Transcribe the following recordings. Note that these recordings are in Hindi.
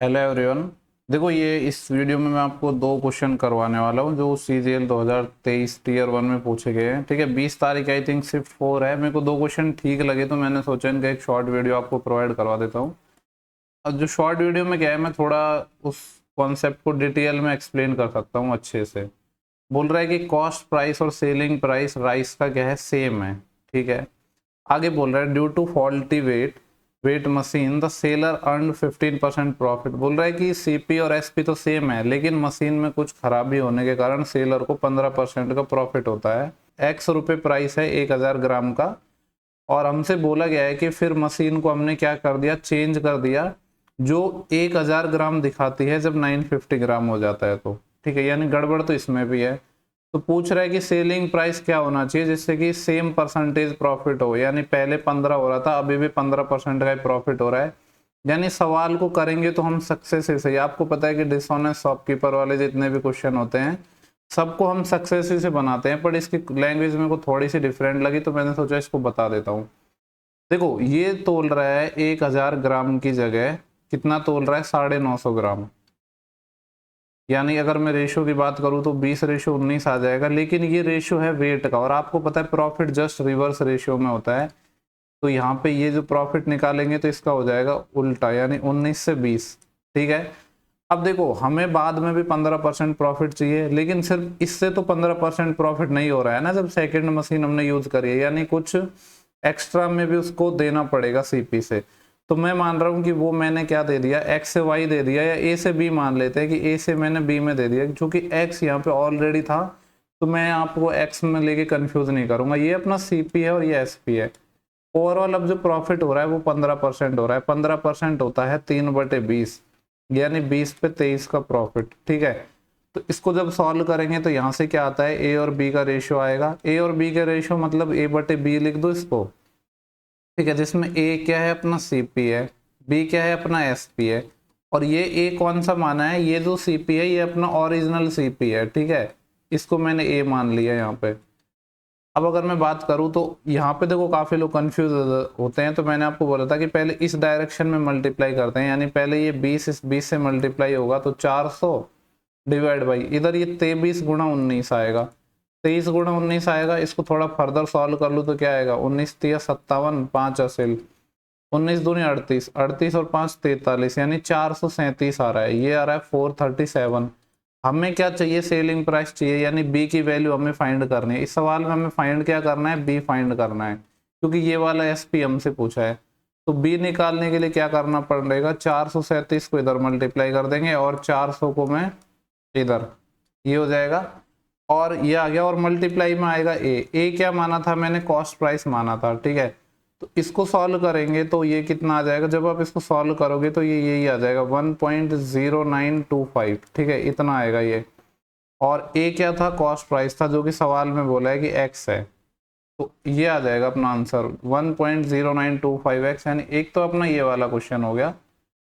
Hello everyone. देखो ये इस वीडियो में मैं आपको दो क्वेश्चन करवाने वाला हूँ जो सीजीएल 2023 टीयर 1 में पूछे गए हैं। ठीक है, 20 तारीख आई थिंक सिर्फ 4 है। मेरे को दो क्वेश्चन ठीक लगे तो मैंने सोचा इनका एक शॉर्ट वीडियो आपको प्रोवाइड करवा देता हूँ। और जो शॉर्ट वीडियो में क्या है, मैं थोड़ा उस कॉन्सेप्ट को डिटेल में एक्सप्लेन कर सकता हूँ अच्छे से। बोल रहा है कि कॉस्ट प्राइस और सेलिंग प्राइस राइस का क्या है, सेम है। ठीक है, आगे बोल रहा है due to faulty weight machine the seller earn 15% profit. बोल रहा है कि सीपी और एसपी तो सेम है, लेकिन मशीन में कुछ खराबी होने के कारण सेलर को 15% का प्रॉफिट होता है। एक्स रुपए प्राइस है 1000 ग्राम का, और हमसे बोला गया है कि फिर मशीन को हमने क्या कर दिया, चेंज कर दिया, जो 1000 ग्राम दिखाती है जब 950 ग्राम हो जाता है तो। ठीक है, यानी गड़बड़ तो इसमें भी है। तो पूछ रहा है कि सेलिंग प्राइस क्या होना चाहिए जिससे कि सेम परसेंटेज प्रॉफिट हो, यानी पहले 15 हो रहा था अभी भी 15% का प्रॉफिट हो रहा है। यानी सवाल को करेंगे तो हम सक्सेस से सही। आपको पता है कि डिसऑनेस्ट शॉपकीपर वाले जितने भी क्वेश्चन होते हैं सबको हम सक्सेस से बनाते हैं, पर इसकी लैंग्वेज मेरे को थोड़ी सी डिफरेंट लगी तो मैंने सोचा इसको बता देता हूँ। देखो ये तोल रहा है 1000 ग्राम की जगह कितना तोल रहा है, 950 ग्राम। यानी अगर मैं रेशो की बात करूं तो 20:19 आ जाएगा, लेकिन ये रेशो है वेट का, और आपको पता है प्रॉफिट जस्ट रिवर्स रेशियो में होता है। तो यहाँ पे ये जो प्रॉफिट निकालेंगे तो इसका हो जाएगा उल्टा, यानी 19 से 20। ठीक है, अब देखो हमें बाद में भी 15% प्रॉफिट चाहिए, लेकिन सिर्फ इससे तो 15% प्रॉफिट नहीं हो रहा है ना, जब सेकेंड मशीन हमने यूज करी है, यानी कुछ एक्स्ट्रा में भी उसको देना पड़ेगा सीपी से। तो मैं मान रहा हूँ कि वो मैंने क्या दे दिया, एक्स से वाई दे दिया, या ए से बी मान लेते हैं कि ए से मैंने बी में दे दिया, क्योंकि एक्स यहाँ पे ऑलरेडी था तो मैं आपको एक्स में लेके कंफ्यूज नहीं करूंगा। ये अपना सीपी है और ये एसपी है। ओवरऑल अब जो प्रॉफिट हो रहा है वो 15% हो रहा है। 15% होता है 3/20, यानी 20 पे 23 का प्रॉफिट। ठीक है, तो इसको जब सॉल्व करेंगे तो यहाँ से क्या आता है, ए और बी का रेशियो आएगा। ए और बी का रेशियो मतलब A/B लिख दो इसको। ठीक है, जिसमें ए क्या है, अपना सीपी है, बी क्या है, अपना एसपी है, और ये ए कौन सा माना है, ये जो सीपी है ये अपना ओरिजिनल सीपी है। ठीक है, इसको मैंने ए मान लिया यहाँ पे। अब अगर मैं बात करूँ तो यहाँ पे देखो काफी लोग कंफ्यूज होते हैं, तो मैंने आपको बोला था कि पहले इस डायरेक्शन में मल्टीप्लाई करते हैं, यानी पहले ये 20 इस 20 से मल्टीप्लाई होगा तो 400 डिवाइड बाई इधर ये 23 × 19 आएगा। 23 × 19 आएगा। इसको थोड़ा फर्दर सॉल्व कर लूँ तो क्या आएगा, 19×3 = 57, 5 असिल 19×2 = 38, 38 और 5 = 43, यानी 437 आ रहा है। ये आ रहा है 437। हमें क्या चाहिए, सेलिंग प्राइस चाहिए, यानी बी की वैल्यू हमें फाइंड करनी है। इस सवाल में हमें फाइंड क्या करना है, बी फाइंड करना है, क्योंकि ये वाला एसपी हमसे पूछा है। तो बी निकालने के लिए क्या करना पड़ेगा, 437 को इधर मल्टीप्लाई कर देंगे और 400 को मैं इधर, ये हो जाएगा, और ये आ गया, और मल्टीप्लाई में आएगा ए क्या माना था मैंने, कॉस्ट प्राइस माना था। ठीक है, तो इसको सॉल्व करेंगे तो ये कितना आ जाएगा, जब आप इसको सॉल्व करोगे तो ये यही आ जाएगा 1.0925। ठीक है, इतना आएगा ये। और ए क्या था, कॉस्ट प्राइस था, जो कि सवाल में बोला है कि एक्स है, तो ये आ जाएगा अपना आंसर 1.0925x, यानी एक तो अपना ये वाला क्वेश्चन हो गया।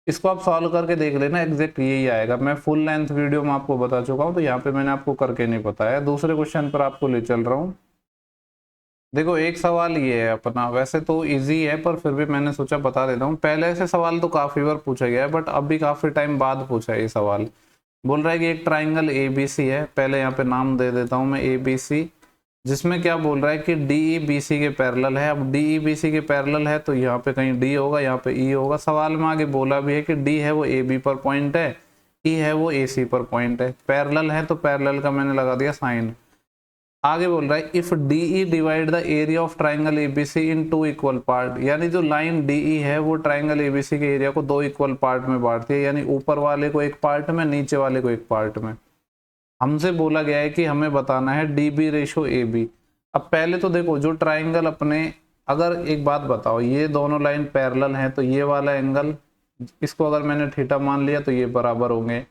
इसको आप सॉल्व करके देख लेना, एग्जैक्ट यही आएगा। मैं फुल लेंथ वीडियो में आपको बता चुका हूँ, तो यहाँ पे मैंने आपको करके नहीं बताया। दूसरे क्वेश्चन पर आपको ले चल रहा हूँ। देखो एक सवाल ये है अपना, वैसे तो इजी है पर फिर भी मैंने सोचा बता देता हूँ। पहले से सवाल तो काफी बार पूछा गया है, बट अभी काफी टाइम बाद पूछा है ये सवाल। बोल रहा है कि एक ट्राइंगल ABC है, पहले यहाँ पे नाम दे देता हूँ मैं ABC, जिसमें क्या बोल रहा है कि DE BC के पैरेलल है। अब DE BC के पैरेलल है तो यहाँ पे कहीं D होगा, यहाँ पे E होगा। सवाल में आगे बोला भी है कि D है वो AB पर पॉइंट है, E है वो AC पर पॉइंट है। पैरेलल है तो पैरेलल का मैंने लगा दिया साइन। आगे बोल रहा है if DE divide the area of triangle ABC in 2 equal part, यानी जो लाइन DE है वो ट्राइंगल ABC के एरिया को 2 इक्वल पार्ट में बांटती है, यानी ऊपर वाले को एक पार्ट में, नीचे वाले को एक पार्ट में। हमसे बोला गया है कि हमें बताना है DB/AB। अब पहले तो देखो जो ट्राइंगल अपने, अगर एक बात बताओ, ये दोनों लाइन पैरेलल हैं तो ये वाला एंगल, इसको अगर मैंने थीटा मान लिया तो ये बराबर होंगे।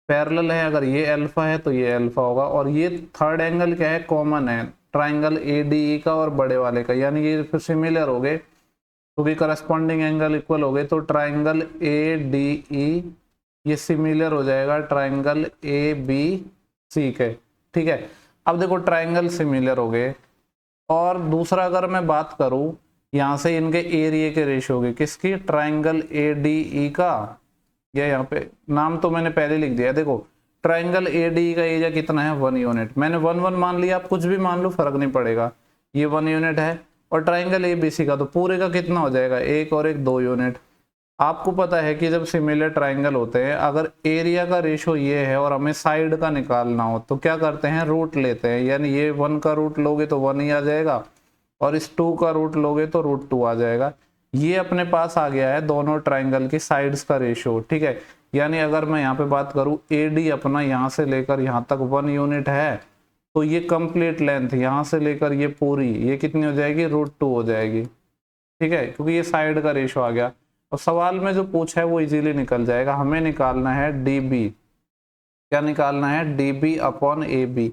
पैरेलल है, अगर ये अल्फा है तो ये अल्फा होगा, और ये थर्ड एंगल क्या है, कॉमन है, ट्राइंगल ADE का और बड़े वाले का, यानी ये फिर सिमिलर हो गए क्योंकि करस्पॉन्डिंग एंगल इक्वल हो गए। तो ट्राइंगल ADE ये सिमिलर हो जाएगा ट्राइंगल ABC के। ठीक है, अब देखो ट्राइंगल सिमिलर हो गए, और दूसरा अगर मैं बात करूं यहाँ से इनके एरिया के रेशियो की, किसकी, ट्राइंगल ADE का या यहाँ पे नाम तो मैंने पहले लिख दिया। देखो ट्राइंगल AD का एरिया कितना है 1 यूनिट, मैंने 1 मान लिया, आप कुछ भी मान लो फर्क नहीं पड़ेगा, ये 1 यूनिट है। और ट्राइंगल ABC का तो पूरे का कितना हो जाएगा, 1 और 1 2 यूनिट। आपको पता है कि जब सिमिलर ट्राइंगल होते हैं, अगर एरिया का रेशो ये है और हमें साइड का निकालना हो तो क्या करते हैं, रूट लेते हैं, यानी ये 1 का रूट लोगे तो 1 ही आ जाएगा, और इस 2 का रूट लोगे तो √2 आ जाएगा। ये अपने पास आ गया है दोनों ट्राइंगल की साइड्स का रेशियो, ठीक है। यानी अगर मैं यहाँ पे बात करूँ AD अपना यहाँ से लेकर यहाँ तक 1 यूनिट है, तो ये कंप्लीट लेंथ यहाँ से लेकर ये पूरी, ये कितनी हो जाएगी, √2 हो जाएगी, ठीक है, क्योंकि ये साइड का रेशियो आ गया। और सवाल में जो पूछा है वो इजीली निकल जाएगा। हमें निकालना है DB, क्या निकालना है, DB अपॉन AB।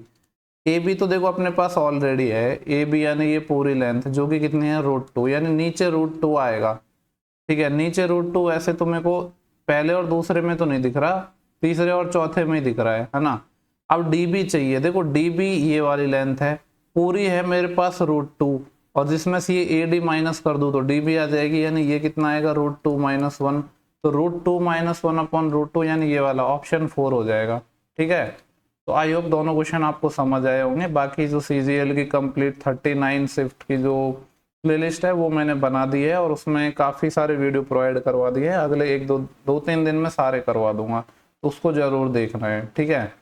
AB तो देखो अपने पास ऑलरेडी है, AB यानी ये पूरी लेंथ जो कि कितनी है, √2, यानी नीचे √2 आएगा, ठीक है। नीचे √2 ऐसे तो मेरे को पहले और दूसरे में तो नहीं दिख रहा, तीसरे और चौथे में ही दिख रहा है ना। अब DB चाहिए, देखो DB ये वाली लेंथ है, पूरी है मेरे पास √2, और जिसमें से ये AD माइनस कर दूं तो DB आ जाएगी, यानी ये कितना आएगा, √2 - 1, तो √2 - 1 अपॉन √2, यानी ये वाला ऑप्शन 4 हो जाएगा, ठीक है। तो आई होप दोनों क्वेश्चन आपको समझ आए होंगे। बाकी जो CGL की कंप्लीट 39 शिफ्ट की जो प्लेलिस्ट है वो मैंने बना दी है, और उसमें काफ़ी सारे वीडियो प्रोवाइड करवा दिए हैं, अगले 1-2-3 दिन में सारे करवा दूंगा, तो उसको ज़रूर देखना है, ठीक है।